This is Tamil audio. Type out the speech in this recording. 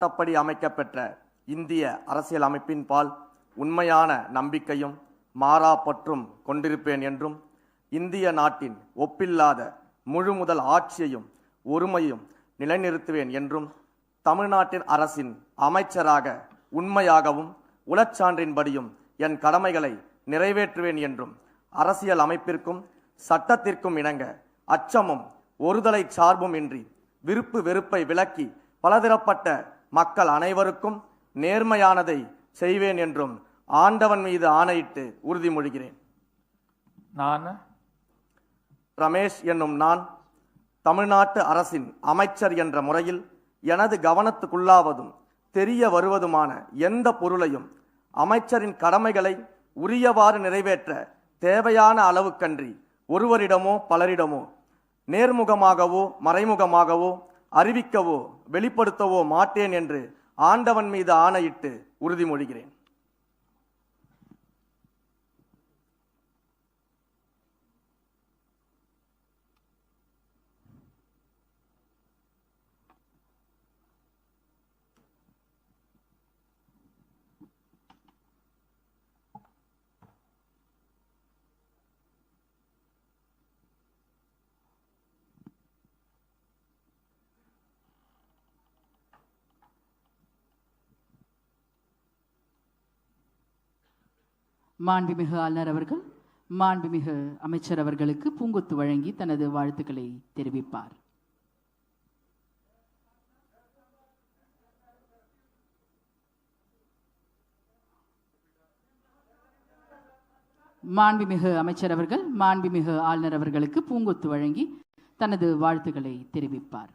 சட்டப்படி அமைக்கப்பெற்ற இந்திய அரசியல் அமைப்பின் பால் உண்மையான நம்பிக்கையும் மாறா பற்றும் கொண்டிருப்பேன் என்றும் இந்திய நாட்டின் ஒப்பில்லாத முழுமுதல் ஆட்சியையும் ஒருமையும் நிலைநிறுத்துவேன் என்றும் தமிழ்நாட்டின் அரசின் அமைச்சராக உண்மையாகவும் உளச்சான்றின்படியும் என் கடமைகளை நிறைவேற்றுவேன் என்றும் அரசியல் அமைப்பிற்கும் சட்டத்திற்கும் இணங்க அச்சமும் ஒருதலை சார்பும் இன்றி விருப்பு வெறுப்பை விலக்கி பலதரப்பட்ட மக்கள் அனைவருக்கும் நேர்மையானதை செய்வேன் என்றும் ஆண்டவன் மீது ஆணையிட்டு உறுதிமொழிகிறேன். நான் ரமேஷ் என்னும் நான் தமிழ்நாட்டு அரசின் அமைச்சர் என்ற முறையில் எனது கவனத்துக்குள்ளாவதும் தெரிய வருவதுமான எந்த பொருளையும் அமைச்சரின் கடமைகளை உரியவாறு நிறைவேற்ற தேவையான அளவுக்கன்றி ஒருவரிடமோ பலரிடமோ நேர்முகமாகவோ மறைமுகமாகவோ அறிவிக்கவோ வெளிப்படுத்தவோ மாட்டேன் என்று ஆண்டவன் மீது ஆணையிட்டு உறுதிமொழிகிறேன். மாண்புமிகு ஆளுநர் அவர்கள் மாண்புமிகு அமைச்சர் அவர்களுக்கு பூங்கொத்து வழங்கி தனது வாழ்த்துக்களை தெரிவிப்பார். மாண்புமிகு அமைச்சர் அவர்கள் மாண்புமிகு ஆளுநர் அவர்களுக்கு பூங்கொத்து வழங்கி தனது வாழ்த்துக்களை தெரிவிப்பார்.